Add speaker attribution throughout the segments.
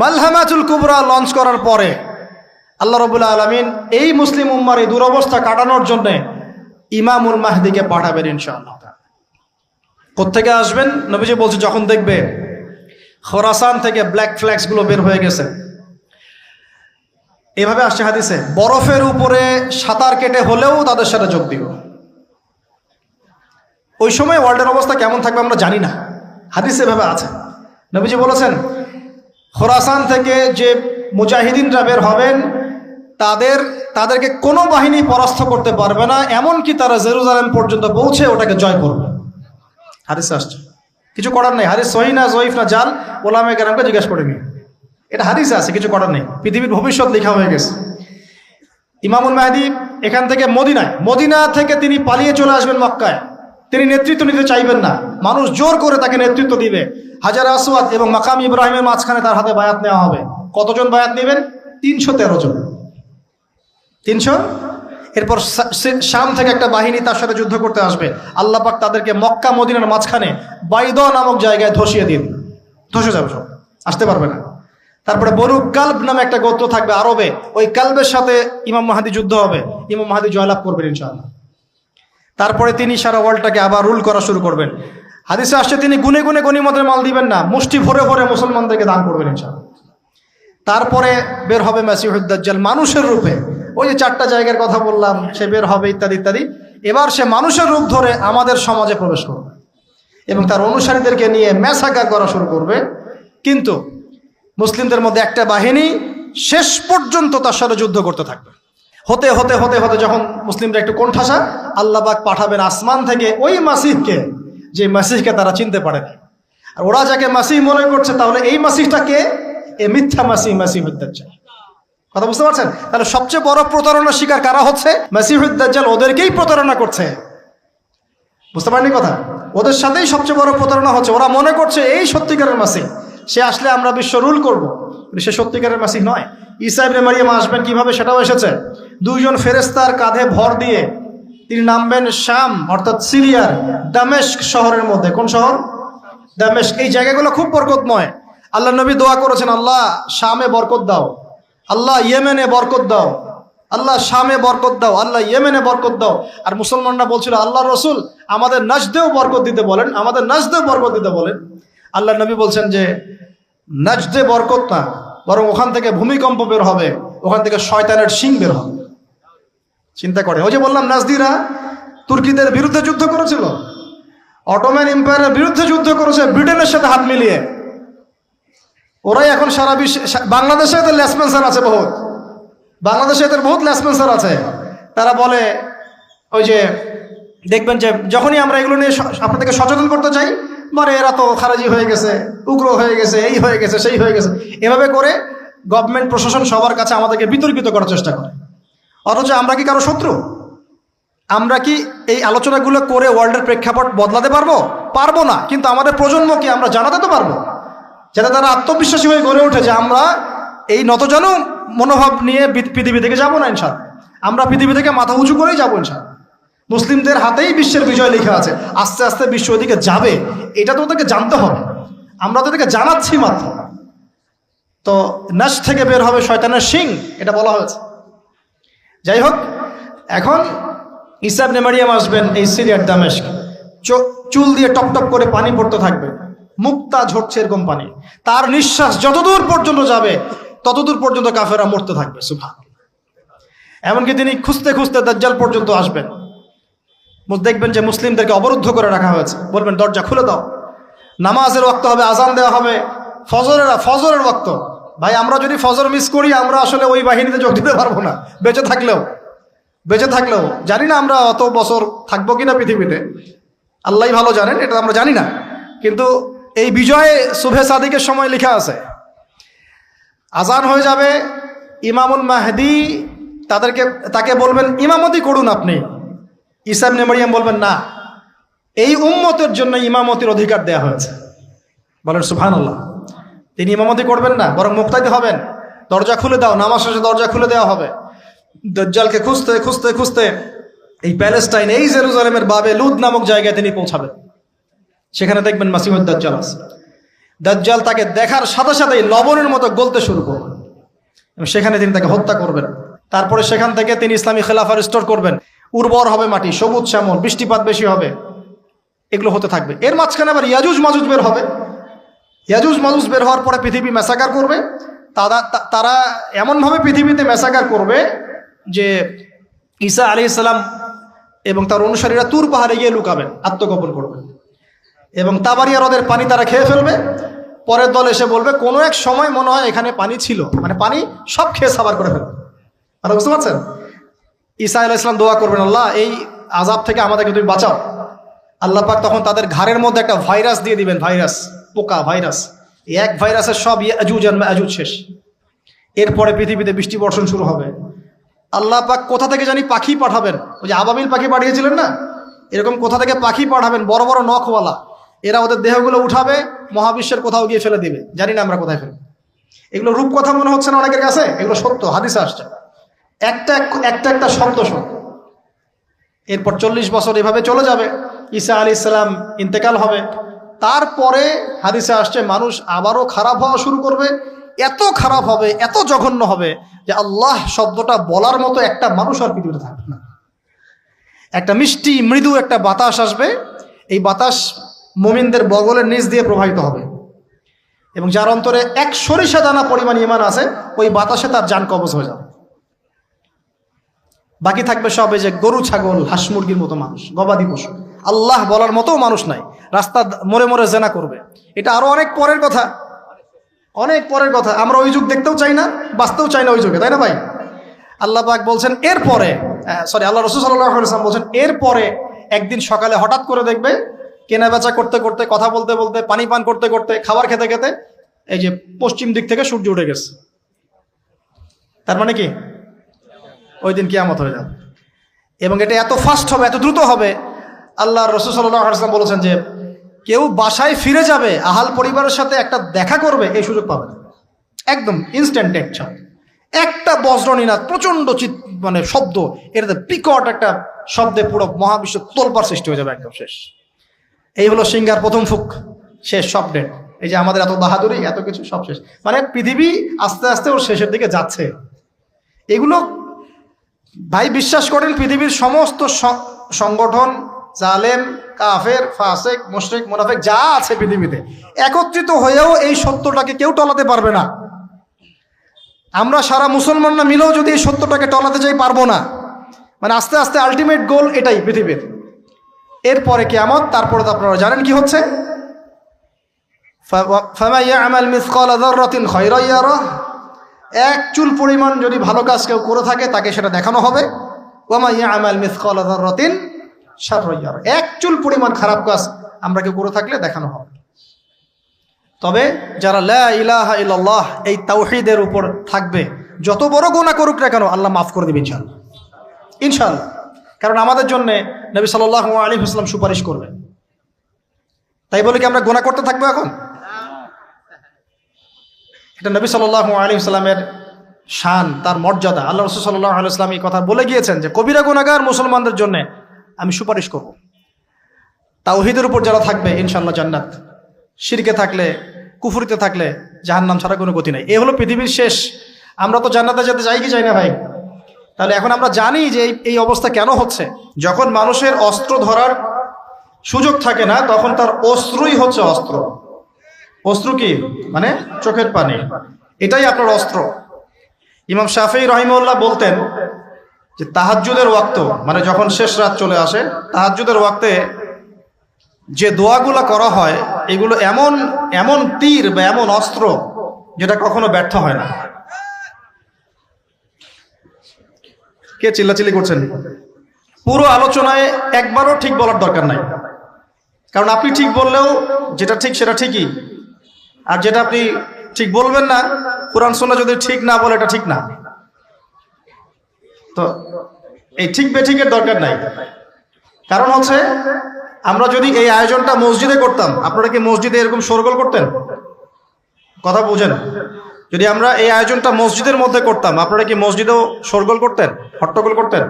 Speaker 1: মালহামাতুল কুবরা launch করার পরে আল্লাহ রাব্বুল আলামিন এই মুসলিম উম্মার এই দুরবস্থা কাটানোর জন্য ইমামুল মাহদিকে পাঠাবেন ইনশাআল্লাহ। কোত্থেকে আসবেন? নবীজি বলছে যখন দেখবে খোরাসান থেকে ব্ল্যাক ফ্ল্যাগস গুলো বের হয়ে গেছে, এভাবে আসছে হাদিসে, বরফের উপরে সাঁতার কেটে হলেও তাদের সাথে যোগ দিব। ওই সময় ওয়ার্ল্ডের অবস্থা কেমন থাকবে আমরা জানি না, হাদিসে এভাবে আছে। নবীজি বলেছেন খোরাসান থেকে যে মুজাহিদিনরা বের হবেন তাদেরকে কোনো বাহিনী পরাস্ত করতে পারবে না, এমনকি তারা জেরুজালেম পর্যন্ত পৌঁছে ওটাকে জয় করবে। হাদিসে আসছে, কিছু করার নেই। হাদিস সহিহ না জয়ীফ না জাল, ওলামায়ে কেরামকে জিজ্ঞেস করে নি, এটা হাদিসে আছে, কিছু করার নেই। পৃথিবীর ভবিষ্যৎ লেখা হয়ে গেছে। ইমামুল মাহদি এখান থেকে মদিনা থেকে তিনি পালিয়ে চলে আসবেন মক্কায়। তিনি নেতৃত্ব নিতে চাইবেন না, মানুষ জোর করে তাকে নেতৃত্ব দিবে। হাজার আসওয়াদ এবং মাকাম ইব্রাহিমের মাঝখানে তার হাতে বায়াত নেওয়া হবে। কতজন বায়াত নেবেন? 313 জন। 300। এরপর শাম থেকে একটা বাহিনী তার সাথে যুদ্ধ করতে আসবে। আল্লাহ পাক তাদেরকে মক্কা মদিনার মাঝখানে বাইদা নামক জায়গায় ধসিয়ে দিন, ধসে যাবে, সব আসতে পারবে না। তারপরে বনু কালব নামে একটা গোত্র থাকবে আরবে, ওই কালবের সাথে ইমাম মাহদি যুদ্ধ হবে, ইমাম মাহদি জয়লাভ করবেন ইনশাআল্লাহ। তারপরে তিনি সারা ওয়ার্ল্ডটাকে আবার রুল করা শুরু করবেন। হাদিসে আসছে তিনি গুনে গুনে গনিমতের মাল দিবেন না, মুষ্টি ভরে ভরে মুসলমানদেরকে দান করবেন ইনশাআল্লাহ। তারপরে বের হবে মাসিহুদ দাজ্জাল মানুষের রূপে, ওই যে 4টা জায়গার কথা বললাম, সে বের হবে ইত্যাদি ইত্যাদি। এবার সে মানুষের রূপ ধরে আমাদের সমাজে প্রবেশ করবে এবং তার অনুসারীদেরকে নিয়ে ম্যাসাকার করা শুরু করবে। কিন্তু মুসলিমদের মধ্যে একটা বাহিনী শেষ পর্যন্ত তার সাথে যুদ্ধ করতে থাকবে। হতে হতে হতে হতে যখন মুসলিমরা একটু কোণঠাসা, আল্লাহ পাক পাঠাবেন আসমান থেকে ওই মাসিহকে, যে মাসিহকে তারা চিনতে পারে না। আর ওরা যাকে মাসিহ মনে করছে, তাহলে এই মাসিহটা কে? এ মিথ্যা মাসিহুদ দাজ্জাল। কথা বুঝতে পারছেন? তাহলে সবচেয়ে বড় প্রতারণা শিকার কারা হচ্ছে? মাসিহুদ দাজ্জাল ওদেরকেই প্রতারণা করছে। বুঝতে পারেননি কথা? ওদের সাথেই সবচেয়ে বড় প্রতারণা হচ্ছে। ওরা মনে করছে এই সত্যিকারের মাসিহ, সে আসলে আমরা বিশ্ব রুল করব, সে সত্যিকারের মাসিহ নয়। ঈসা ইবনে মারিয়াম আসবেন কিভাবে সেটাও এসেছে। 2 জন ফেরেশতার কাঁধে ভর দিয়ে তিনি নামবেন শাম অর্থাৎ সিরিয়ার দামেস্ক শহরের মধ্যে। কোন শহর? দামেস্ক। এই জায়গাগুলো খুব বরকতময়। আল্লাহ নবী দোয়া করেছেন, আল্লাহ শামে বরকত দাও, আল্লাহ ইয়েমেনে বরকত দাও, আল্লাহ শামে বরকত দাও, আল্লাহ ইয়েমেনে বরকত দাও। আর মুসলমানরা বলছিল, আল্লাহ রসুল আমাদের নাজদেও বরকত দিতে বলেন, আমাদের নাজদেও বরকত দিতে বলেন। আল্লাহ নবী বলছেন যে নাজদে বরকত না, বরং ওখান থেকে ভূমিকম্প বের হবে, ওখান থেকে শয়তানের শিং বের হবে। চিন্তা করে, ওই যে বললাম নাজদিরা তুর্কিদের বিরুদ্ধে যুদ্ধ করেছিল, অটোম্যান এম্পায়ারের বিরুদ্ধে যুদ্ধ করেছে ব্রিটেনের সাথে হাত মিলিয়ে। ওরাই এখন সারা বিশ্বে, বাংলাদেশে এদের লেসপেন্সার আছে বহুত, বাংলাদেশে এদের বহুত লেসপেন্সার আছে। তারা বলে, ওই যে দেখবেন যে যখনই আমরা এগুলো নিয়ে আপনাদেরকে সচেতন করতে চাই, মানে এরা তো খারাজি হয়ে গেছে, উগ্র হয়ে গেছে, এই হয়ে গেছে, সেই হয়ে গেছে, এভাবে করে গভর্নমেন্ট প্রশাসন সবার কাছে আমাদেরকে বিতর্কিত করার চেষ্টা করে। অথচ আমরা কি কারো শত্রু? আমরা কি এই আলোচনাগুলো করে ওয়ার্ল্ডের প্রেক্ষাপট বদলাতে পারবো? পারবো না। কিন্তু আমাদের প্রজন্মকে আমরা জানাতে তো পারবো, যাতে তারা আত্মবিশ্বাসী হয়ে গড়ে ওঠে যে আমরা এই নতজানু মনোভাব নিয়ে পৃথিবী থেকে যাবো না ইনশাআল্লাহ। আমরা পৃথিবী থেকে মাথা উঁচু করেই যাবো ইনশাআল্লাহ। মুসলিমদের হাতেই বিশ্বের বিজয় লেখা আছে, আস্তে আস্তে বিশ্ব ওদিকে যাবে, এটা তো ওদেরকে জানতে হবে। আমরা তো ওদেরকে জানাচ্ছি মাত্র। তো নাশ থেকে বের হবে শয়তানের শিং, এটা বলা হয়েছে। যাই হোক, এখন ঈসা ইবনে মারিয়াম আসবেন এই সিরিয়ার দামেস্ক, চুল দিয়ে টপ টপ করে পানি পড়তে থাকবে, মুক্তা ঝরছে এরকম পানি। তার নিঃশ্বাস যতদূর পর্যন্ত যাবে ততদূর পর্যন্ত কাফেররা মরতে থাকবে। সুবহানাল্লাহ। এমনকি তিনি খুঁজতে খুঁজতে দাজ্জাল পর্যন্ত আসবেন। দেখবেন যে মুসলিমদেরকে অবরুদ্ধ করে রাখা হয়েছে, বলবেন দরজা খুলে দাও, নামাজের ওয়াক্ত হবে, আজান দেওয়া হবে, ফজরের ওয়াক্ত। ভাই আমরা যদি ফজর মিস করি, আমরা আসলে ওই বাহিনীতে যোগ দিতে পারবো না, বেঁচে থাকলেও জানি না আমরা অত বছর থাকবো কিনা পৃথিবীতে, আল্লাহই ভালো জানেন, এটা আমরা জানি না। কিন্তু এই বিজয়ে সুবহে সাদিকের সময় লেখা আছে, আজান হয়ে যাবে, ইমামুল মাহদি তাকে বলবেন ইমামতি করুন আপনি। ঈসা ইবনে মারিয়াম বলবেন না, এই উম্মতের জন্য ইমামতির অধিকার দেয়া হয়েছে। বলেন সুবহানাল্লাহ। তিনি ইমামতি করবেন না, বরং মুক্তাদি হবেন। দরজা খুলে দাও, নামাজ শেষে দরজা খুলে দেওয়া হবে। দাজ্জালকে খুঁজতে খুঁজতে খুঁজতে এই প্যালেস্টাইন, এই জেরুজালেমের বাবে লুদ নামক জায়গায় তিনি পৌঁছাবেন। সেখানে দেখবেন মাসিহুদ দাজ্জাল আছে। দাজ্জাল তাকে দেখার সাথে সাথেই লবণের মতো গলতে শুরু করবেন এবং সেখানে তিনি তাকে হত্যা করবেন। তারপরে সেখান থেকে তিনি ইসলামী খেলাফা রিস্টোর করবেন, উর্বর হবে মাটি, সবুজ শ্যামল, বৃষ্টিপাত বেশি হবে, এগুলো হতে থাকবে। এর মাঝখানে আবার ইয়াজুজ মাজুজ বের হবে। ইয়াজুজ মাজুজ বের হওয়ার পরে পৃথিবী ম্যাসাকার করবে। তারা এমনভাবে পৃথিবীতে ম্যাসাকার করবে যে ঈসা আলাইহিস সালাম এবং তার অনুসারীরা তুর পাহাড়ে গিয়ে লুকাবেন, আত্মগোপন করবেন এবং তাবারিয়া হ্রদের পানি তারা খেয়ে ফেলবে। পরের দল এসে বলবে কোনো এক সময় মনে হয় এখানে পানি ছিল, মানে পানি সব খেয়ে সাবার করে ফেলবে। মানে বুঝতে পারছেন? ঈসা আলাইহিস সালাম দোয়া করবেন, আল্লাহ এই আযাব থেকে আমাদেরকে তুমি বাঁচাও। আল্লাহ পাক তখন তাদের ঘাড়ের মধ্যে একটা ভাইরাস দিয়ে দিবেন, ভাইরাস, পোকা ভাইরাস। এক ভাইরাসের সব ইয়াজুজ আর মাজুজ শেষ। এরপরে পৃথিবীতে বৃষ্টি বর্ষণ শুরু হবে। আল্লাহ পাক কোথা থেকে জানি পাখি পাঠাবেন, ওই যে আবাবিল পাখি পাঠিয়েছিলেন না, এরকম কোথা থেকে পাখি পাঠাবেন বড় বড় নখওয়ালা। এরা ওদের দেহগুলো উঠাবে, মহাবিশ্বের কোথাও গিয়ে ফেলে দিবে, জানি না আমরা কোথায় ফেলবো। এগুলো রূপকথা মনে হচ্ছে না অনেকের কাছে, এগুলো সত্য, হাদিসে আসছে, একটা একটা শব্দ সত্য। এরপর 40 বছর এভাবে চলে যাবে, ঈসা আলাইহিস সালাম ইন্তেকাল হবে। তারপরে হাদিসে আসছে মানুষ আবারও খারাপ হওয়া শুরু করবে। এত খারাপ হবে, এত জঘন্য হবে যে আল্লাহ শব্দটা বলার মতো একটা মানুষ আর পৃথিবীতে থাকবে না। একটা মিষ্টি মৃদু একটা বাতাস আসবে, এই বাতাস মুমিনদের বগলের নিচ দিয়ে প্রবাহিত হবে এবং যার অন্তরে এক সরিষা দানা পরিমাণ ঈমান আছে, ওই বাতাসে তার জান কবজ হয়ে যাবে। বাকি থাকবে সব এই যে গরু, ছাগল, হাঁস মুরগির মতো মানুষ, গবাদি পশু। আল্লাহ বলার মতো মানুষ নাই, রাস্তা মোড়ে মোড়ে জেনা করবে। এটা আরো অনেক পরের কথা, অনেক পরের কথা। আমরা ওই যুগ দেখতেও চাই না, বাঁচতেও চাই না ওই যুগে, তাই না ভাই? আল্লাহ পাক বলছেন এরপরে, আল্লাহ রাসূল সাল্লাল্লাহু আলাইহি ওয়াসাল্লাম বলছেন এরপরে একদিন সকালে হঠাৎ করে দেখবে কেনা বেচা করতে করতে, কথা বলতে বলতে, পানি পান করতে করতে, খাবার খেতে খেতে এই যে পশ্চিম দিক থেকে সূর্য উঠে গেছে। তার মানে কি ওই দিন কিয়ামত হয়ে যাবে এবং এটা এত ফাস্ট হবে, এত দ্রুত হবে। আল্লাহ রাসূল সাল্লাল্লাহু আলাইহি ওয়াসাল্লাম বলেছেন যে কেউ বাসায় ফিরে যাবে, আহাল পরিবারের সাথে একটা দেখা করবে, এই সুযোগ পাবে না। একদম ইনস্ট্যান্ট একটা বজ্রনীনাদ, প্রচন্ড মানে শব্দ, এটাতে বিকট একটা শব্দে পুরো মহাবিশ্ব তোলপাড় সৃষ্টি হয়ে যাবে, একদম শেষ। এই হলো সিঙ্গার প্রথম ফুক, শেষ, সব ডেট। এই যে আমাদের এত বাহাদুরি, এত কিছু সব শেষ, মানে পৃথিবী আস্তে আস্তে ওর শেষের দিকে যাচ্ছে। এগুলো ভাই বিশ্বাস করেন, পৃথিবীর সমস্ত সংগঠন, জালেম, কাফের, ফাসেক, মুশরিক, মুনাফিক যা আছে পৃথিবীতে, একত্রিত হয়েও এই সত্যটাকে কেউ টলাতে পারবে না। আমরা সারা মুসলমানরা মিলেও যদি এই সত্যটাকে টলাতে চাই, পারবো না। মানে আস্তে আস্তে আলটিমেট গোল এটাই পৃথিবীর। এরপরে কিয়ামত, তারপরে তো আপনারা জানেন কি হচ্ছে, ফামান ইয়া'মাল মিসকালা যাররাতিন খায়রান ইয়ারাহ, এক চুল পরিমাণ যদি ভালো কাজ কেউ করে থাকে তাকে সেটা দেখানো হবে। ওয়া মান ইয়া'মাল মিসকালা যাররাতিন শাররান ইয়ারাহ, এক চুল পরিমাণ খারাপ কাজ আমরা কেউ করে থাকলে দেখানো হবে। তবে যারা লা ইলাহা ইল্লাল্লাহ এই তাওহীদের উপর থাকবে, যত বড় গুনাহ করুক না কেন আল্লাহ মাফ করে দেবে ইনশাআল্লাহ, ইনশাআল্লাহ। কারণ আমাদের জন্য নবী সাল্লাল্লাহু আলাইহি ওয়াসাল্লাম সুপারিশ করবেন। তাই বলে কি আমরা গুনাহ করতে থাকবো এখন? এটা নবী সাল্লাল্লাহু আলাইহি ওয়াসাল্লামের শান, তার মর্যাদা। আল্লাহ রাসূল সাল্লাল্লাহু আলাইহি ওয়াসাল্লাম এই কথা বলে গিয়েছেন যে কবিরা গুনাহগার মুসলমানদের জন্য আমি সুপারিশ করব। তাওহীদের উপর যারা থাকবে ইনশাআল্লাহ জান্নাত, শিরকে থাকলে, কুফরিতে থাকলে জাহান্নাম ছাড়া কোনো গতি নাই। এই হলো পৃথিবীর শেষ। আমরা তো জান্নাতে যেতে চাই কি চাই না ভাই? তাহলে এখন আমরা জানি যে এই অবস্থা কেন হচ্ছে। যখন মানুষের অস্ত্র ধরার সুযোগ থাকে না, তখন তার অস্ত্রই হচ্ছে অস্ত্র। অস্ত্র কি? মানে চোখের পানি, এটাই আপনার অস্ত্র। ইমাম শাফিঈ রাহিমাহুল্লাহ বলতেন যে তাহাজ্জুদের ওয়াক্ত, মানে যখন শেষ রাত চলে আসে, তাহাজ্জুদের ওয়াক্তে যে দোয়াগুলা করা হয় এগুলো এমন এমন তীর বা এমন অস্ত্র যেটা কখনো ব্যর্থ হয় না। কে চিল্লাচিল্লি করছেন? পুরো আলোচনায় একবারও ঠিক বলার দরকার নাই, কারণ আপনি ঠিক বললেও যেটা ঠিক সেটা ঠিকই, আর যেটা আপনি ঠিক বলবেন না, কোরআন সুন্নাহ যদি ঠিক না বলে এটা ঠিক না। তো এই ঠিক বেঠিকের দরকার নাই। কারণ হচ্ছে আমরা যদি এই আয়োজনটা মসজিদে করতাম, আপনারা কি মসজিদে এরকম শোরগোল করতেন? কথা বুঝেন, যদি আমরা এই আয়োজনটা মসজিদের মধ্যে করতাম, আপনারা কি মসজিদেও শোরগোল করতেন, হট্টগোল করতেন?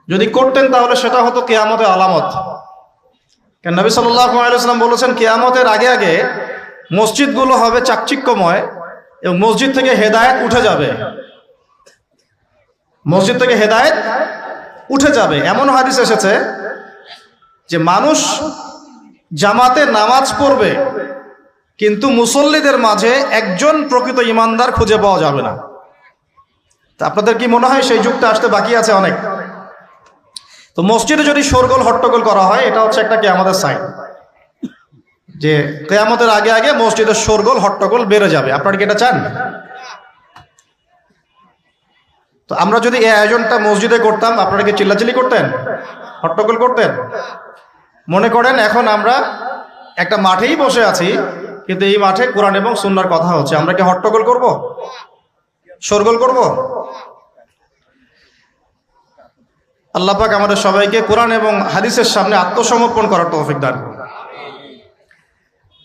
Speaker 1: যদি করতেন তাহলে সেটা হতো কিয়ামতের আলামত। কারণ নবী সাল্লাল্লাহু আলাইহি ওয়াসাল্লাম বলেছেন কিয়ামতের আগে আগে মসজিদগুলো হবে চাকচিক্যময় এবং মসজিদ থেকে হেদায়েত উঠে যাবে, মসজিদ থেকে হেদায়েত উঠে যাবে। এমন হাদিস এসেছে যে মানুষ জামাতে নামাজ পড়বে কিন্তু মুসল্লিদের মাঝে একজন প্রকৃত ইমানদার খুঁজে পাওয়া যাবে না। তা আপনাদের কি মনে হয় সেই যুগটা আসতে বাকি আছে অনেক? তো মসজিদে যদি শোরগোল হট্টগোল করা হয়, এটা হচ্ছে একটা কিয়ামতের সাইন, যে কিয়ামতের আগে আগে মসজিদের শোরগোল হট্টগোল বেড়ে যাবে। আপনারা কি এটা চান? তো আমরা যদি এই আয়োজনটা মসজিদে করতাম, আপনারা কি চিল্লাচিল্লি করতেন, হট্টগোল করতেন? মনে করেন এখন আমরা একটা মাঠেই বসে আছি, কিন্তু এই মাঠে কোরআন এবং সুন্নাহর কথা হচ্ছে, আমরা কি হট্টগোল করব, শোরগোল করব? আল্লাহ পাক আমাদের সবাইকে কোরআন এবং হাদিসের সামনে আত্মসমর্পণ করার তৌফিক দান করুন।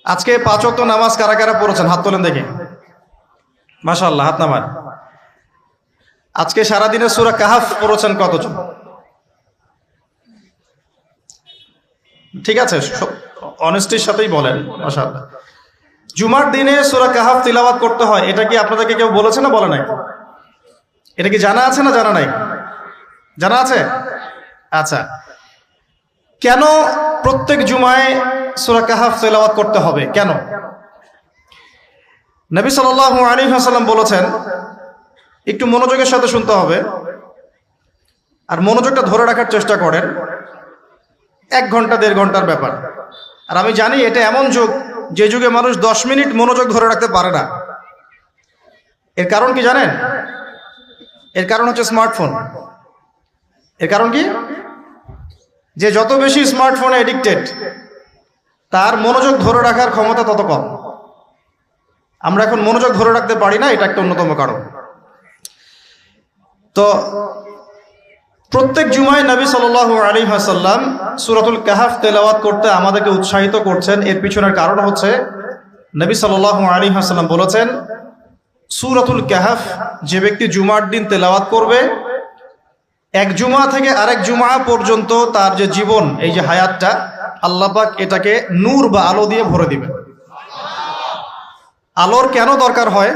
Speaker 1: আজকে 5 ওয়াক্ত নামাজ কারা কারা পড়েছেন? হাত তোলেন দেখি। মাশাআল্লাহ, হাত নামান। আজকে সারাদিনে সূরা কাহাফ পড়েছেন কতজন? ঠিক আছে, অনেস্টির সাথেই বলেন। মাশাআল্লাহ। জুমার দিনে সূরা কাহাফ তিলাওয়াত করতে হয়, এটা কি আপনাদেরকে কেউ বলেছে না বলে নাই? এটা কি জানা আছে না জানা নাই? জানা আছে? আচ্ছা, কেন প্রত্যেক জুমায় সূরা কাহাফ তিলাওয়াত করতে হবে? কেন? নবী সাল্লাল্লাহু আলাইহি ওয়াসাল্লাম বলেছেন, একটু মনোযোগের সাথে শুনতে হবে আর মনোযোগটা ধরে রাখার চেষ্টা করেন। 1 ঘন্টা 1.5 ঘন্টার ব্যাপার। আর আমি জানি এটা এমন যুগ যে যুগে মানুষ 10 মিনিট মনোযোগ ধরে রাখতে পারে না। এর কারণ কি জানেন? এর কারণ হচ্ছে স্মার্টফোন। এর কারণ কি? যে যত বেশি স্মার্টফোনে এডিক্টেড, তার মনোযোগ ধরে রাখার ক্ষমতা তত কম। আমরা এখন মনোযোগ ধরে রাখতে পারি না, এটা একটা অন্যতম কারণ। তো প্রত্যেক জুমায় নবী সাল্লাল্লাহু আলাইহি ওয়াসাল্লাম সূরাতুল কাহাফ তেলাওয়াত করতে আমাদেরকে উৎসাহিত করছেন। এর পিছনের কারণ হচ্ছে নবী সাল্লাল্লাহু আলাইহি ওয়াসাল্লাম বলেছেন, সূরাতুল কাহাফ যে ব্যক্তি জুমার দিন তেলাওয়াত করবে, এক জুমা থেকে আরেক জুমা পর্যন্ত তার যে জীবন, এই যে হায়াতটা, আল্লাহ পাক এটাকে নূর বা আলো দিয়ে ভরে দিবেন। আলোর কেন দরকার হয়?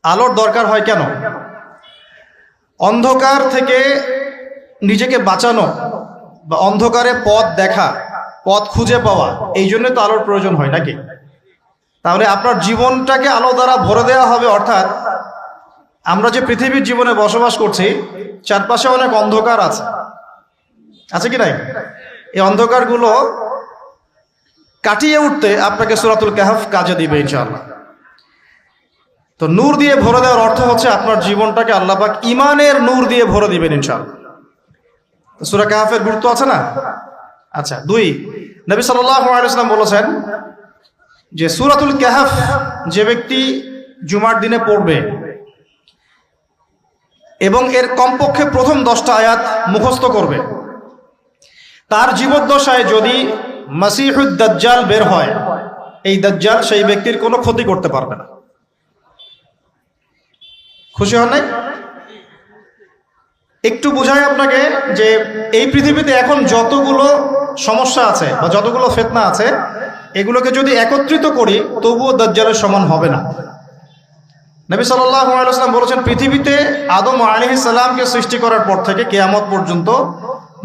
Speaker 1: আলোর দরকার হয় কেন? অন্ধকার থেকে নিজেকে বাঁচানো বা অন্ধকারে পথ দেখা, পথ খুঁজে পাওয়া, এই জন্য তো আলোর প্রয়োজন হয় নাকি? তাহলে আপনার জীবনটাকে আলো দ্বারা ভরে দেওয়া হবে। অর্থাৎ আমরা যে পৃথিবীর জীবনে বসবাস করছি, চারপাশে অনেক অন্ধকার আছে, আছে কি নাই? এই অন্ধকারগুলো কাটিয়ে উঠতে আপনাকে সূরাতুল কাহাফ কাজে দিবে ইনশাআল্লাহ। তো নূর দিয়ে ভরে দেওয়ার অর্থ হচ্ছে আপনার জীবনটাকে আল্লাহ পাক ঈমানের নূর দিয়ে ভরে দিবেন ইনশাআল্লাহ। তো সূরা কাহাফের গুরুত্ব আছে না? আচ্ছা, 2, নবী সাল্লাল্লাহু আলাইহি ওয়াসাল্লাম বলেছেন যে সূরাতুল কাহাফ যে ব্যক্তি জুমার দিনে পড়বে এবং এর কমপক্ষে প্রথম 10টা আয়াত মুখস্থ করবে, তার জীবদ্দশায় যদি মাসিহুদ দাজ্জাল বের হয়, এই দাজ্জাল সেই ব্যক্তির কোনো ক্ষতি করতে পারবে না। খুশি হন নাই? একটু বুঝাই আপনাকে যে এই পৃথিবীতে এখন যতগুলো সমস্যা আছে বা যতগুলো ফিতনা আছে, এগুলোকে যদি একত্রিত করি তবুও দাজ্জালের সমান হবে না। নবী সাল্লাল্লাহু আলাইহি ওয়াসাল্লাম বলেছেন, পৃথিবীতে আদম আলাইহিস সালামকে সৃষ্টি করার পর থেকে কিয়ামত পর্যন্ত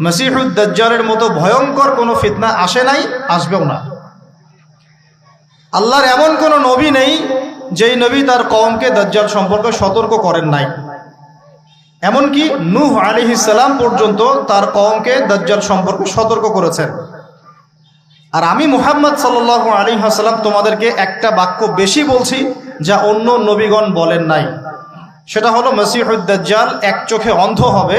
Speaker 1: মাসিহুদ দাজ্জালের মতো ভয়ঙ্কর কোনো ফিতনা আসে নাই, আসবেও না। আল্লাহর এমন কোনো নবী নেই যেই নবী তার কওমকে দাজ্জাল সম্পর্কে সতর্ক করেন নাই। এমনকি নূহ আলাইহিস সালাম পর্যন্ত তার কওমকে দাজ্জাল সম্পর্কে সতর্ক করেছেন। আর আমি মুহাম্মদ সাল্লাল্লাহু আলাইহি ওয়াসাল্লাম তোমাদেরকে একটা বাক্য বেশি বলছি যা অন্য নবীগণ বলেন নাই, সেটা হলো মাসিহুদ দাজ্জাল এক চোখে অন্ধ হবে,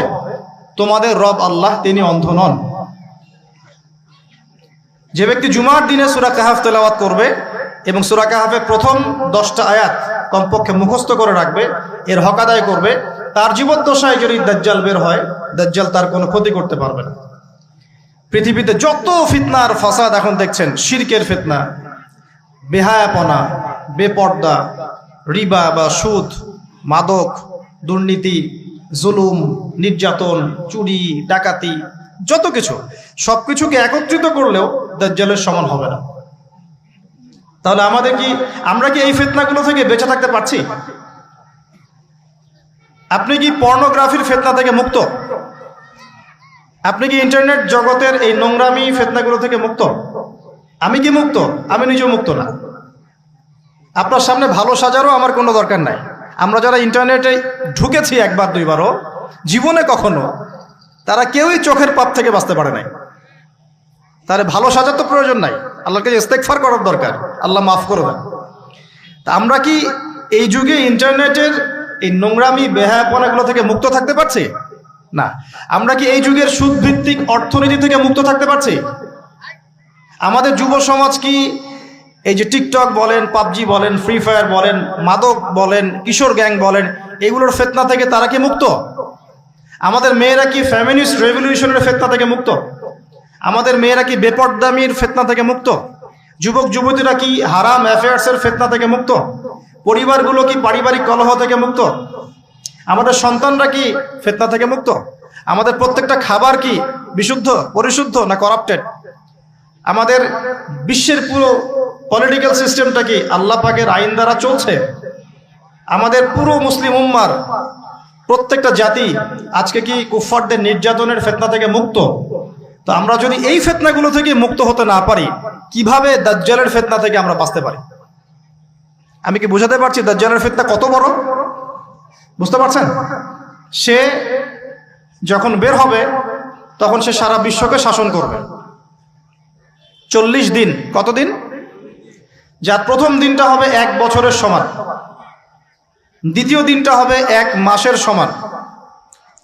Speaker 1: তোমাদের রব আল্লাহ তিনি অন্ধ নন। যে ব্যক্তি জুমার দিনে সূরা কাহাফ তেলাওয়াত করবে এবং সূরা কাহাফের প্রথম 10টা আয়াত কমপক্ষে মুখস্থ করে রাখবে, এর হক আদায় করবে, তার জীবদ্দশায় যদি দাজ্জাল বের হয়, দাজ্জাল তার কোনো ক্ষতি করতে পারবে না। পৃথিবীতে যত ফিতনার ফাসাদ এখন দেখছেন, শিরকের ফিতনা, বেহায়াপনা, বেপর্দা, রিবা বা সুদ, মাদক, দুর্নীতি, জুলুম, নির্যাতন, চুরি, ডাকাতি, যত কিছু, সবকিছুকে একত্রিত করলেও দাজ্জালের সমান হবে না। তাহলে আমরা কি এই ফিতনাগুলো থেকে বেঁচে থাকতে পারছি? আপনি কি পর্নোগ্রাফির ফিতনা থেকে মুক্ত? আপনি কি ইন্টারনেট জগতের এই নোংরামি ফিতনাগুলো থেকে মুক্ত? আমি কি মুক্ত? আমি নিজেও মুক্ত না। আপনার সামনে ভালো সাজারও আমার কোনো দরকার নাই। আমরা যারা ইন্টারনেটে ঢুকেছি একবার দুইবারও, জীবনে কখনো, তারা কেউই চোখের পাপ থেকে বাঁচতে পারে নাই। তাহলে ভালো সাজার তো প্রয়োজন নাই, আল্লাহকে ইস্তেগফার করার দরকার, আল্লাহ মাফ করে দেন। তা আমরা কি এই যুগে ইন্টারনেটের এই নোংরামি বেহায়াপনাগুলো থেকে মুক্ত থাকতে পারছি? না। আমরা কি এই যুগের সুদভিত্তিক অর্থনীতি থেকে মুক্ত থাকতে পারছি? আমাদের যুব সমাজ কি এই যে টিকটক বলেন, পাবজি বলেন, ফ্রি ফায়ার বলেন, মাদক বলেন, কিশোর গ্যাং বলেন, এগুলোর ফিতনা থেকে তারা কি মুক্ত? আমাদের মেয়েরা কি ফেমিনিস্ট রেভলিউশনের ফিতনা থেকে মুক্ত? আমাদের মেয়েরা কি বেপরদামির ফিতনা থেকে মুক্ত? যুবক যুবতীরা কি হারাম অ্যাফেয়ার্সের ফিতনা থেকে মুক্ত? পরিবারগুলো কি পারিবারিক কলহ থেকে মুক্ত? আমাদের সন্তানরা কি ফিতনা থেকে মুক্ত? আমাদের প্রত্যেকটা খাবার কি বিশুদ্ধ, পরিশুদ্ধ না করাপ্টেড? আমাদের বিশ্বের পুরো পলিটিক্যাল সিস্টেমটা কি আল্লাহ পাকের আইন দ্বারা চলছে? আমাদের পুরো মুসলিম উম্মার প্রত্যেকটা জাতি আজকে কি কুফফারদের নির্যাতনের ফিতনা থেকে মুক্ত? তো আমরা যদি এই ফিতনাগুলো থেকে মুক্ত হতে না পারি, কিভাবে দাজ্জালের ফিতনা থেকে আমরা বাঁচতে পারি? আমি কি বুঝাতে পারছি দাজ্জালের ফিতনা কত বড়? বুঝতে পারছেন? সে যখন বের হবে তখন সে সারা বিশ্বকে শাসন করবে 40 দিন। কতদিন? যার প্রথম দিনটা হবে 1 বছরের সমান, দ্বিতীয় দিনটা হবে 1 মাসের সমান,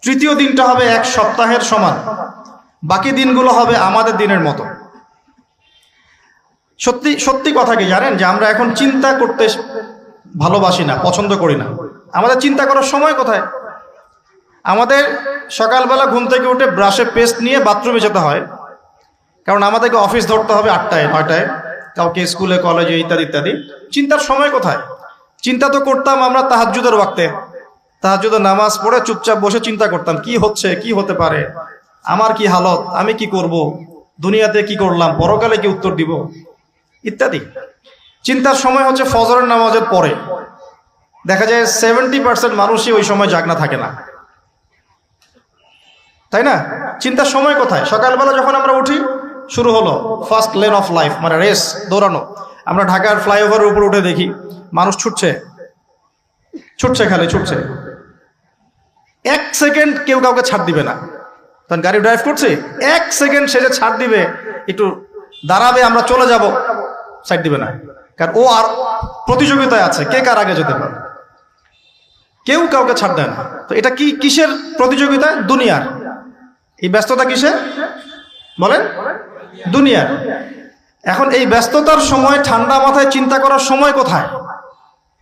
Speaker 1: তৃতীয় দিনটা হবে 1 সপ্তাহের সমান, বাকি দিনগুলো হবে আমাদের দিনের মতো। সত্যি সত্যি কথা কি জানেন যে আমরা এখন চিন্তা করতে ভালোবাসি না, পছন্দ করি না। আমাদের চিন্তা করার সময় কোথায়? আমাদের সকালবেলা ঘুম থেকে উঠে ব্রাশে পেস্ট নিয়ে বাথরুমে যেতে হয়, কারণ আমাদেরকে অফিস ধরতে হবে 8টায় 9টায়, কাউকে স্কুলে কলেজে ইত্যাদি ইত্যাদি। চিন্তার সময় কোথায়? চিন্তা তো করতাম আমরা তাহাজ্জুদের ওয়াক্তে, তাহাজ্জুদের নামাজ পড়ে চুপচাপ বসে চিন্তা করতাম কি হচ্ছে, কি হতে পারে, আমার কি হালত, আমি কি করব, দুনিয়াতে কি করলাম, পরকালে কি উত্তর দিব ইত্যাদি। চিন্তার সময় হচ্ছে ফজরের নামাজের পরে। দেখা যায় 70% মানুষই ওই সময় জাগনা থাকে না, তাই না? চিন্তার সময় কোথায়? সকালবেলা যখন আমরা উঠি শুরু হলো ফার্স্ট লেন অফ লাইফ, মানে রেস, দৌড়ানো। আমরা ঢাকার ফ্লাইওভারের উপর উঠে দেখি মানুষ ছুটছে, খালি ছুটছে। 1 সেকেন্ড কেউ কাউকে ছাড় দিবে না। তখন গাড়ি ড্রাইভ করছে, 1 সেকেন্ড সে যে ছাড় দিবে, একটু দাঁড়াবে, আমরা চলে যাব, সাইড দিবে না, কারণ ও আর প্রতিযোগিতায় আছে কে কার আগে যেতে পারে। কেউ কাউকে ছাড় দেয় না। তো এটা কি কিসের প্রতিযোগিতা? দুনিয়ার। এই ব্যস্ততা কিসের বলেন? দুনিয়ার। এখন এই ব্যস্ততার সময় ঠান্ডা মাথায় চিন্তা করার সময় কোথায়?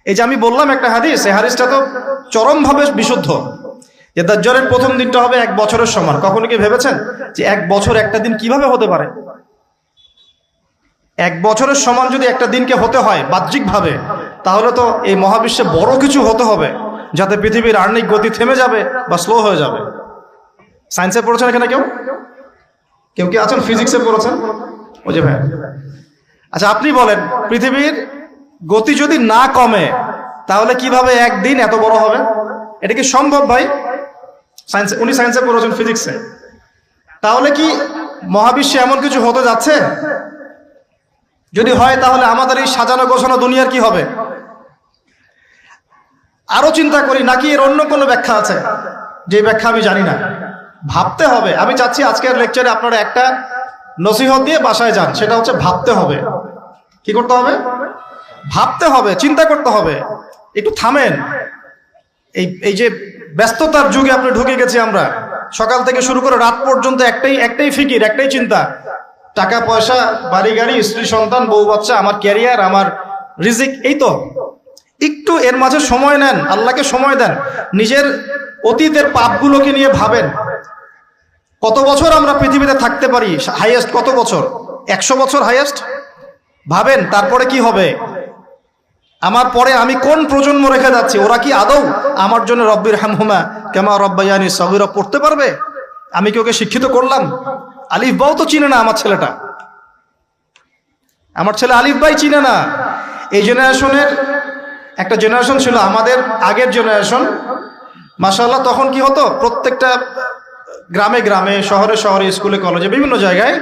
Speaker 1: এই যে আমি বললাম একটা হাদিস, এই হাদিসটা তো চরমভাবে বিশুদ্ধ, যে দাজ্জালের প্রথম দিনটা হবে 1 বছরের সমান। কখনো কি ভেবেছেন যে 1 বছর একটা দিন কিভাবে হতে পারে? 1 বছরের সমান যদি একটা দিনকে হতে হয় বাহ্যিকভাবে, তাহলে তো এই মহাবিশ্বে বড় কিছু হতে হবে, যাতে পৃথিবীর আর্নিক গতি থেমে যাবে বা স্লো হয়ে যাবে। সায়েন্সে পড়েছেন এখানে কেউ কি আছেন? ফিজিক্সে পড়েছেন? ওই যে ভাই, আচ্ছা আপনি বলেন, পৃথিবীর গতি যদি না কমে তাহলে কিভাবে একদিন এত বড় হবে? এটা কি সম্ভব ভাই? সায়েন্সে, উনি সায়েন্সে পড়েছেন, ফিজিক্সে। তাহলে কি মহাবিশ্বে এমন কিছু হতে যাচ্ছে? যদি হয় তাহলে আমাদের এই সাজানো গোছানো দুনিয়ার কি হবে? আরো চিন্তা করি নাকি এর অন্য কোনো ব্যাখ্যা আছে, যে ব্যাখ্যা আমি জানি না? ভাবতে হবে। আমি চাচ্ছি আজকের লেকচারে আপনারা একটা নসিহত দিয়ে বাসায় যান, সেটা হচ্ছে ভাবতে হবে। কি করতে হবে? ভাবতে হবে, চিন্তা করতে হবে। একটু থামেন। এই যে ব্যস্ততার যুগে আপনি ঢুকে গেছি আমরা, সকাল থেকে শুরু করে রাত পর্যন্ত একটাই ফিকির, একটাই চিন্তা, টাকা পয়সা, বাড়ি গাড়ি, স্ত্রী সন্তান, বউ বাচ্চা, আমার ক্যারিয়ার, আমার রিজিক, এই তো। একটু এর মাঝে সময় নেন, আল্লাহকে সময় দেন, নিজের অতীতের পাপগুলোকে নিয়ে ভাবেন। কত বছর আমরা পৃথিবীতে থাকতে পারি? হাইয়েস্ট কত বছর? 100 বছর হাইয়েস্ট। ভাবেন তারপরে কি হবে? আমার পরে আমি কোন প্রজন্ম রেখে যাচ্ছি? ওরা কি আদৌ আমার জন্য রব্বির হামহুমা কামা রব্বায়ানি সগীরা পড়তে পারবে? আমি কি ওকে শিক্ষিত করলাম? আলিফ বাও তো চিনে না আমার ছেলেটা, আমার ছেলে আলিফ বাই চিনে না। এই জেনারেশনের একটা জেনারেশন ছিল আমাদের আগের জেনারেশন, মাশাআল্লাহ। তখন কি হতো, প্রত্যেকটা গ্রামে গ্রামে, শহরে শহরে, স্কুলে কলেজে, বিভিন্ন জায়গায়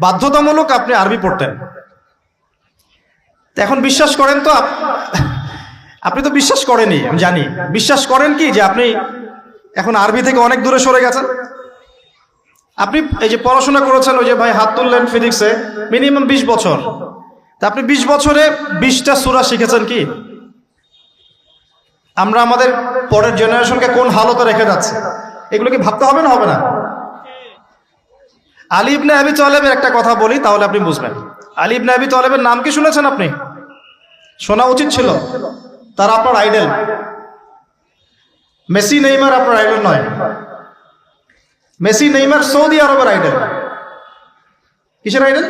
Speaker 1: বাধ্যতামূলক আপনি আরবি পড়তেন। এখন বিশ্বাস করেন তো, আপনি তো বিশ্বাস করেনই, আমি জানি। বিশ্বাস করেন কি যে আপনি এখন আরবি থেকে অনেক দূরে সরে গেছেন? আপনি এই যে পড়াশোনা করেছেন, ওই যে ভাই হাত তুললেন ফিজিক্সে, মিনিমাম 20 বছর, তা আপনি 20 বছরে 20টা সূরা শিখেছেন কি? আমরা আমাদের পরের জেনারেশনকে কোন হালতে রেখে যাচ্ছে, এগুলো কি ভাবতে হবে না, হবে না? আলী ইবনে আবি তালেবের একটা কথা বলি, তাহলে আপনি বুঝবেন। আলী ইবনে আবি তালেবের নাম কি শুনেছেন আপনি? শোনা উচিত ছিল। তারা আপনার আইডল। মেসি নেইমার আপনার আইডল নয়। মেসি নেইমার সৌদি আরবের আইডল। কিসের আইডল?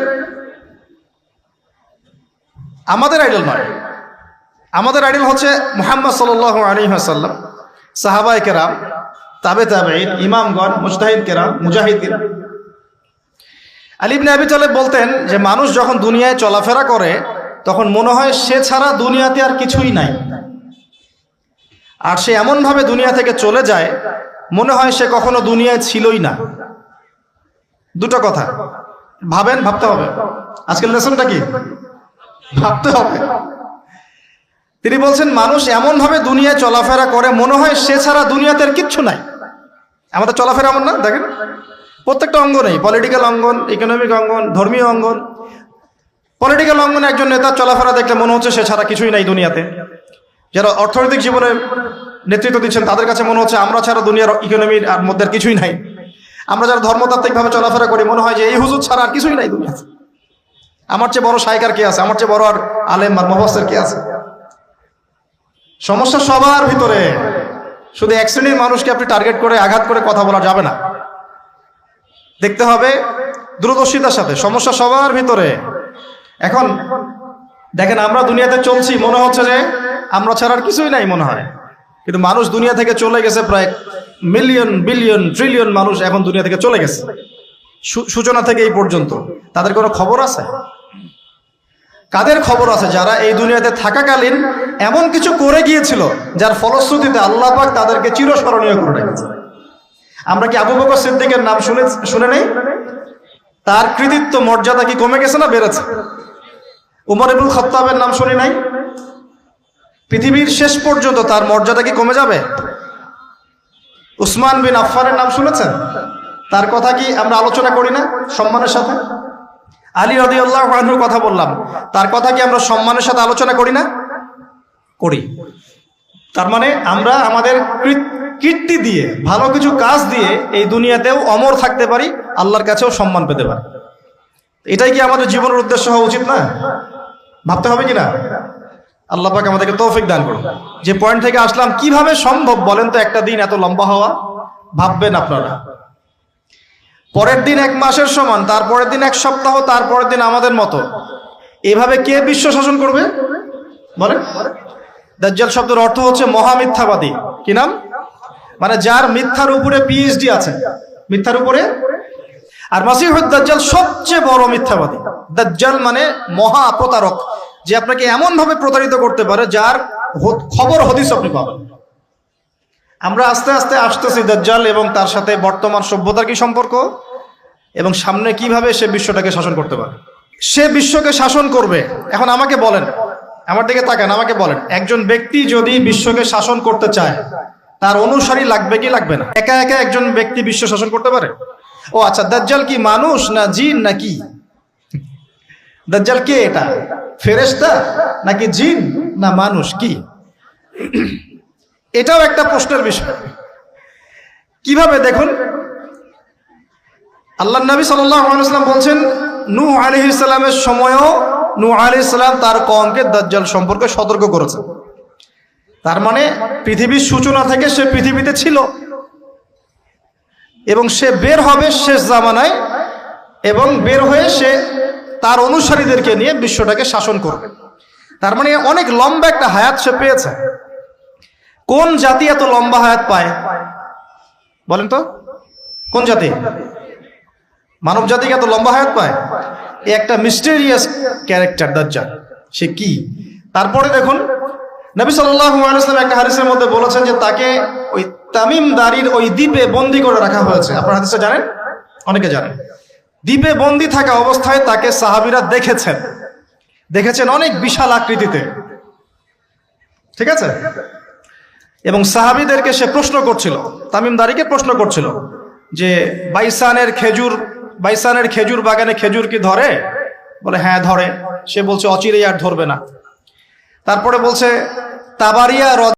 Speaker 1: আমাদের আইডল নয়। আমাদের আইডল হচ্ছে মুহাম্মদ সাল্লাল্লাহু আলাইহি ওয়াসাল্লাম, সাহাবায়ে কেরাম, তাবে তাবেঈন, ইমামগণ, মুজতাহিদ কেরাম, মুজাহিদিন। আলী ইবনে আবি তালেব বলতেন যে মানুষ যখন দুনিয়ায় চলাফেরা করে তখন মনে হয় সে ছাড়া দুনিয়াতে আর কিছুই নাই, আর সে এমনভাবে দুনিয়া থেকে চলে যায় মনে হয় সে কখনো দুনিয়ায় ছিলই না। দুটো কথা ভাবেন, ভাবতে হবে। আজকের লেসনটা কি? ভাবতে হবে। তিনি বলছেন মানুষ এমনভাবে দুনিয়ায় চলাফেরা করে মনে হয় সে ছাড়া দুনিয়াতে আর কিচ্ছু নাই। আমাদের চলাফেরা এমন না? দেখেন প্রত্যেকটা অঙ্গনেই, পলিটিক্যাল অঙ্গন, ইকোনমিক অঙ্গন, ধর্মীয় অঙ্গন। পলিটিক্যাল অঙ্গনে একজন নেতার চলাফেরা দেখলে মনে হচ্ছে সে ছাড়া কিছুই নাই দুনিয়াতে। যারা অর্থনৈতিক জীবনে নেতৃত্ব দিচ্ছেন তাদের কাছে মনে হচ্ছে আমরা ছাড়া দুনিয়ার ইকোনমির আর মধ্যে আর কিছুই নাই। আমরা যারা ধর্মতাত্ত্বিকভাবে চলাফেরা করি মনে হয় যে এই হুজুর ছাড়া আর কিছুই নাই দুনিয়াতে। আমার চেয়ে বড় শায়েখ আর কে আছে, আমার চেয়ে বড় আর আলেম আর মুফাসসির কে আছে? সমস্যা সবার ভিতরে। শুধু এক শ্রেণীর মানুষকে আপনি টার্গেট করে আঘাত করে কথা বলা যাবে না। দেখতে হবে দূরদর্শিতার সাথে, সমস্যা সবার ভিতরে। এখন দেখেন আমরা দুনিয়াতে চলছি, মনে হচ্ছে যে আমরা ছাড়া আর কিছুই নাই মনে হয়, কিন্তু মানুষ দুনিয়া থেকে চলে গেছে। প্রায় মিলিয়ন, বিলিয়ন, ট্রিলিয়ন মানুষ এখন দুনিয়া থেকে চলে গেছে সূচনা থেকে এই পর্যন্ত। তাদের কোনো খবর আছে? কাদের খবর আছে? যারা এই দুনিয়াতে থাকাকালীন এমন কিছু করে গিয়েছিল যার ফলশ্রুতিতে আল্লাহ পাক তাদেরকে চিরস্মরণীয় করে রেখেছে। আমরা কি আবু বকর সিদ্দিকের নাম শুনে নেই? তার কৃতিত্ব মর্যাদা কি কমে গেছে না বেড়েছে? উমর ইবনুল খাত্তাবের নাম শুনি নাই? পৃথিবীর শেষ পর্যন্ত তার মর্যাদা কি কমে যাবে? উসমান বিন আফফানের নাম শুনেছেন? তার কথা কি আমরা আলোচনা করি না সম্মানের সাথে? আলী রাদিয়াল্লাহু আনহুর কথা বললাম, তার কথা কি আমরা সম্মানের সাথে আলোচনা করি না? করি। তার মানে আমরা আমাদের কীর্তি দিয়ে, ভালো কিছু কাজ দিয়ে এই দুনিয়াতেও অমর থাকতে পারি, আল্লাহর কাছেও সম্মান পেতে পারি। এটাই কি আমাদের জীবনের উদ্দেশ্য হওয়া উচিত না? ভাবতে হবে কিনা? আল্লাহ পাক আমাদেরকে তৌফিক দান করুন। যে পয়েন্ট থেকে আসলাম, কিভাবে সম্ভব বলেন তো একটা দিন এত লম্বা হওয়া? ভাববেন আপনারা, পরের দিন 1 মাসের সমান, তারপরের দিন 1 সপ্তাহ, তারপরের দিন আমাদের মতো। এভাবে কে বিশ্ব শাসন করবে বলেন? দাজ্জাল শব্দের অর্থ হচ্ছে মহামিথ্যাবাদী। কি নাম? মানে যার মিথ্যার উপরে পিএইচডি আছে, মিথ্যার উপরে। আর মাসিহুদ দাজ্জাল সবচেয়ে বড় মিথ্যাবাদী। দাজ্জাল মানে মহা প্রতারক, যে আপনাকে এমন ভাবে প্রতারিত করতে পারে যার খবর হদিস আপনি পাবেন। আমরা আস্তে আস্তে আসতেছি দাজ্জাল এবং তার সাথে বর্তমান সভ্যতার কি সম্পর্ক, এবং সামনে কিভাবে সে বিশ্বটাকে শাসন করতে পারে। সে বিশ্বকে শাসন করবে। এখন আমাকে বলেন, আমার দিকে তাকান, আমাকে বলেন, একজন ব্যক্তি যদি বিশ্বকে শাসন করতে চায় তার অনুসারী লাগবে কি লাগবে না? একা একা একজন ব্যক্তি বিশ্ব শাসন করতে পারে? ও আচ্ছা, দাজ্জাল কি মানুষ না জিন নাকি? দাজ্জাল কে? এটা ফেরেশতা নাকি জিন না মানুষ? কি? এটাও একটা প্রশ্নের বিষয়। কিভাবে? দেখুন, আল্লাহর নবী সাল্লাল্লাহু আলাইহি ওয়াসাল্লাম বলছেন, নূহ আলাইহিস সালামের সময়ও নূহ আলাইহিস সালাম তার কওমকে দাজ্জাল সম্পর্কে সতর্ক করেছেন। তার মানে পৃথিবীর সূচনা থেকে সে পৃথিবীতে ছিল এবং সে বের হবে শেষ জামানায়, এবং বের হয়ে সে তার অনুসারীদেরকে নিয়ে বিশ্বটাকে শাসন করবে। তার মানে অনেক লম্বা একটা হায়াত সে পেয়েছে। কোন জাতি এত লম্বা হায়াত পায় বলেন তো? কোন জাতি? মানব জাতি এত লম্বা হায়াত পায়? একটা মিস্টেরিয়াস ক্যারেক্টার দাজ্জাল। সে কি? তারপরে দেখুন নবী সাল্লাল্লাহু আলাইহি ওয়াসাল্লাম একটা হাদিসের মধ্যে বলেছেন যে তাকে ওই তামিম দারির ওই দ্বীপে বন্দী করে রাখা হয়েছে। আপনারা হাদিসটা জানেন, অনেকে জানেন। দ্বীপে বন্দী থাকা অবস্থায় তাকে সাহাবীরা দেখেছেন অনেক বিশাল আকৃতিতে, ঠিক আছে। এবং সাহাবীদেরকে সে প্রশ্ন করছিল, তামিম দারিকে প্রশ্ন করছিল যে বাইসানের খেজুর বাগানে খেজুর কি ধরে? বলে হ্যাঁ ধরে। সে বলছে অচিরেই আর ধরবে না। তারপরে বলছে তাবারিয়া